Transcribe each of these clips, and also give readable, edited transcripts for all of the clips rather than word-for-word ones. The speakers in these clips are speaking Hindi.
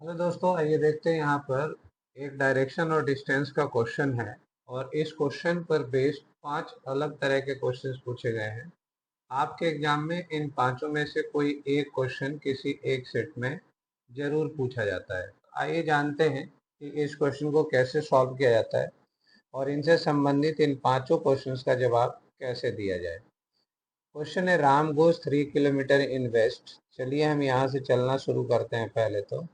हेलो दोस्तों, आइए देखते हैं यहाँ पर एक डायरेक्शन और डिस्टेंस का क्वेश्चन है। और इस क्वेश्चन पर बेस्ड 5 अलग तरह के क्वेश्चंस पूछे गए हैं। आपके एग्जाम में इन पांचों में से कोई एक क्वेश्चन किसी एक सेट में जरूर पूछा जाता है। आइए जानते हैं कि इस क्वेश्चन को कैसे सॉल्व किया जाता है और इनसे संबंधित इन पांचों क्वेश्चंस का जवाब कैसे दिया जाए। क्वेश्चन है, Ram goes 3 kilometre in west. चलिए हम यहाँ से चलना शुरू करते हैं। पहले तो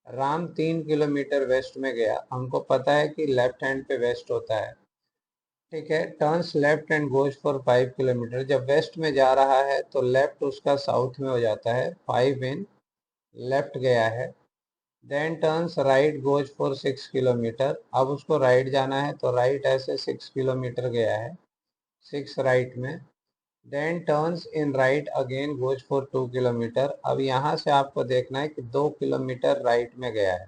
राम 3 किलोमीटर वेस्ट में गया। हमको पता है कि लेफ्ट हैंड पे वेस्ट होता है। ठीक है, turns left and goes for 5 kilometre. जब वेस्ट में जा रहा है तो लेफ्ट उसका साउथ में हो जाता है। 5 इन लेफ्ट गया है। Then turns right goes for 6 kilometre. अब उसको राइट जाना है तो राइट ऐसे 6 किलोमीटर गया है, 6 राइट में। Then turns in right again goes for 2 kilometre. अब यहाँ से आपको देखना है कि 2 किलोमीटर राइट में गया है।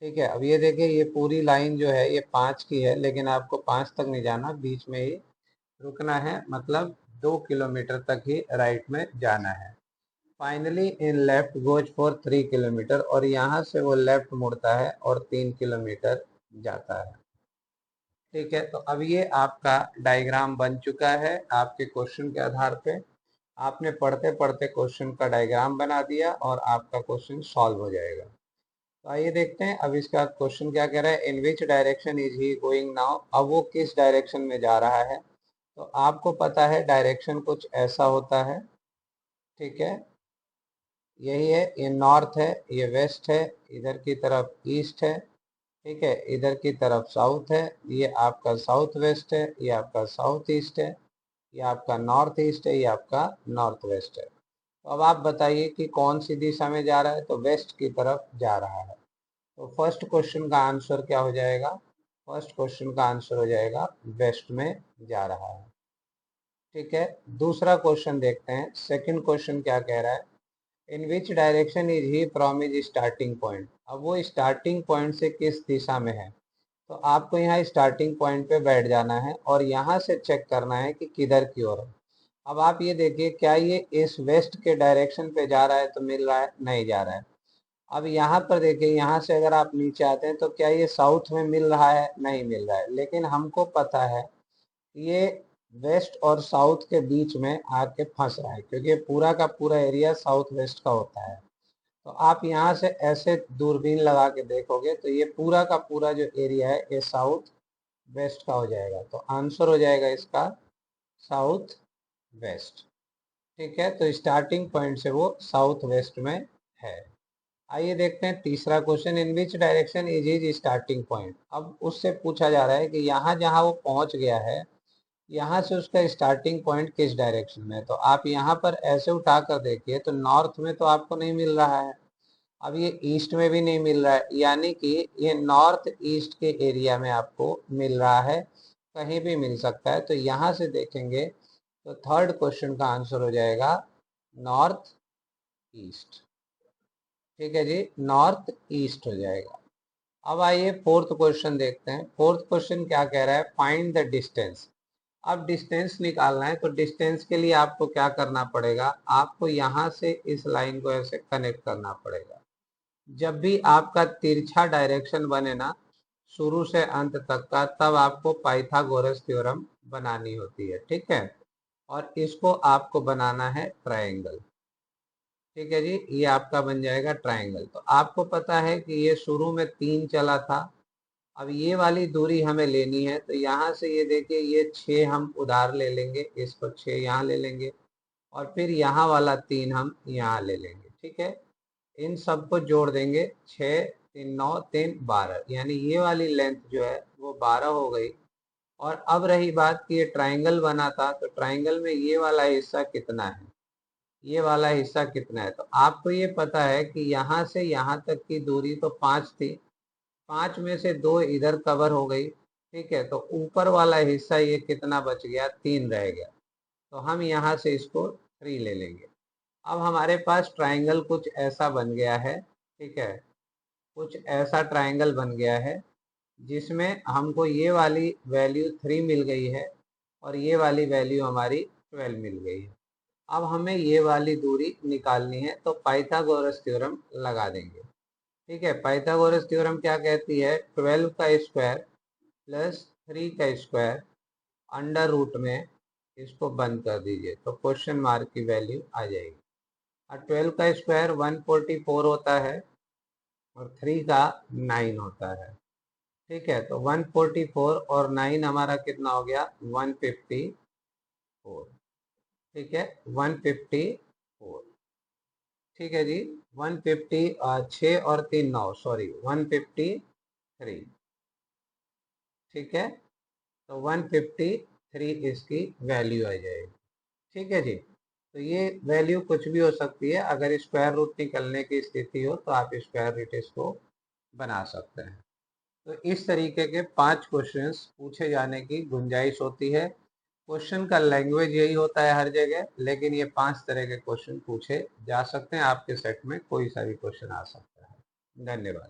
ठीक है, अब ये देखिए, ये पूरी लाइन जो है ये 5 की है, लेकिन आपको 5 तक नहीं जाना, बीच में ही रुकना है। मतलब 2 किलोमीटर तक ही राइट में जाना है। Finally in left goes for 3 kilometre, और यहाँ से वो लेफ्ट मुड़ता है और 3 किलोमीटर जाता है। ठीक है, तो अब ये आपका डायग्राम बन चुका है। आपके क्वेश्चन के आधार पे आपने पढ़ते पढ़ते क्वेश्चन का डायग्राम बना दिया और आपका क्वेश्चन सॉल्व हो जाएगा। तो आइए देखते हैं अब इसका क्वेश्चन क्या कह रहा है। In which direction is he going now. अब वो किस डायरेक्शन में जा रहा है। तो आपको पता है डायरेक्शन कुछ ऐसा होता है। ठीक है, यही है, ये नॉर्थ है, ये वेस्ट है, इधर की तरफ ईस्ट है। ठीक है, इधर की तरफ साउथ है, ये आपका साउथ वेस्ट है, ये आपका साउथ ईस्ट है, ये आपका नॉर्थ ईस्ट है, ये आपका नॉर्थ वेस्ट है। तो अब आप बताइए कि कौन सी दिशा में जा रहा है। तो वेस्ट की तरफ जा रहा है। तो फर्स्ट क्वेश्चन का आंसर क्या हो जाएगा। फर्स्ट क्वेश्चन का आंसर हो जाएगा वेस्ट में जा रहा है। ठीक है, दूसरा क्वेश्चन देखते हैं। सेकंड क्वेश्चन क्या कह रहा है। In which direction is he from is starting point. अब वो स्टार्टिंग पॉइंट से किस दिशा में है। तो आपको यहाँ स्टार्टिंग पॉइंट पे बैठ जाना है और यहाँ से चेक करना है कि किधर की ओर है। अब आप ये देखिए, क्या ये इस वेस्ट के डायरेक्शन पे जा रहा है तो मिल रहा है, नहीं जा रहा है। अब यहाँ पर देखिए, यहाँ से अगर आप नीचे आते हैं तो क्या ये साउथ में मिल रहा है, नहीं मिल रहा है। लेकिन हमको पता है ये वेस्ट और साउथ के बीच में आके फंस रहा है, क्योंकि पूरा का पूरा एरिया साउथ वेस्ट का होता है। तो आप यहाँ से ऐसे दूरबीन लगा के देखोगे तो ये पूरा का पूरा जो एरिया है ये साउथ वेस्ट का हो जाएगा। तो आंसर हो जाएगा इसका साउथ वेस्ट। ठीक है, तो स्टार्टिंग पॉइंट से वो साउथ वेस्ट में है। आइए देखते हैं तीसरा question. In which direction is is starting point. अब उससे पूछा जा रहा है कि यहाँ जहाँ वो पहुंच गया है, यहाँ से उसका स्टार्टिंग पॉइंट किस डायरेक्शन में है। तो आप यहाँ पर ऐसे उठा कर देखिए तो नॉर्थ में तो आपको नहीं मिल रहा है। अब ये ईस्ट में भी नहीं मिल रहा है, यानी कि ये नॉर्थ ईस्ट के एरिया में आपको मिल रहा है। कहीं भी मिल सकता है। तो यहाँ से देखेंगे तो थर्ड क्वेश्चन का आंसर हो जाएगा नॉर्थ ईस्ट। ठीक है जी, नॉर्थ ईस्ट हो जाएगा। अब आइए फोर्थ क्वेश्चन देखते हैं। फोर्थ क्वेश्चन क्या कह रहा है, फाइंड द डिस्टेंस। अब डिस्टेंस निकालना है, तो डिस्टेंस के लिए आपको क्या करना पड़ेगा, आपको यहाँ से इस लाइन को ऐसे कनेक्ट करना पड़ेगा। जब भी आपका तिरछा डायरेक्शन बने ना, शुरू से अंत तक का, तब आपको पाइथागोरस थ्योरम बनानी होती है। ठीक है, और इसको आपको बनाना है ट्रायंगल। ठीक है जी, ये आपका बन जाएगा ट्रायंगल। तो आपको पता है कि ये शुरू में 3 चला था। अब ये वाली दूरी हमें लेनी है, तो यहाँ से ये देखिए, ये 6 हम उधार ले लेंगे, इसको 6 यहाँ ले लेंगे, और फिर यहाँ वाला 3 हम यहाँ ले लेंगे। ठीक है, इन सबको जोड़ देंगे, 6 3 9 3 12, यानी ये वाली लेंथ जो है वो 12 हो गई। और अब रही बात कि ये ट्राइंगल बना था, तो ट्राइंगल में ये वाला हिस्सा कितना है, ये वाला हिस्सा कितना है। तो आपको ये पता है कि यहाँ से यहाँ तक की दूरी तो 5 थी, 5 में से 2 इधर कवर हो गई। ठीक है, तो ऊपर वाला हिस्सा ये कितना बच गया, 3 रह गया। तो हम यहाँ से इसको 3 ले लेंगे। अब हमारे पास ट्राइंगल कुछ ऐसा बन गया है। ठीक है, कुछ ऐसा ट्राइंगल बन गया है जिसमें हमको ये वाली वैल्यू 3 मिल गई है और ये वाली वैल्यू हमारी 12 मिल गई है। अब हमें ये वाली दूरी निकालनी है, तो पाइथागोरस थ्योरम लगा देंगे। ठीक है, पाइथागोरस थ्योरम क्या कहती है, 12 का स्क्वायर प्लस 3 का स्क्वायर अंडर रूट में, इसको बंद कर दीजिए तो क्वेश्चन मार्क की वैल्यू आ जाएगी। और 12 का स्क्वायर 144 होता है और 3 का 9 होता है। ठीक है, तो 144 और 9 हमारा कितना हो गया, 154। ठीक है, 154। ठीक है जी, 150, 6 और 3 9, सॉरी 153। ठीक है, तो 153 इसकी वैल्यू आ जाएगी। ठीक है जी, तो ये वैल्यू कुछ भी हो सकती है। अगर स्क्वायर रूट निकलने की स्थिति हो तो आप स्क्वायर रूट इसको बना सकते हैं। तो इस तरीके के 5 क्वेश्चंस पूछे जाने की गुंजाइश होती है। क्वेश्चन का लैंग्वेज यही होता है हर जगह, लेकिन ये 5 तरह के क्वेश्चन पूछे जा सकते हैं। आपके सेट में कोई सा भी क्वेश्चन आ सकता है। धन्यवाद।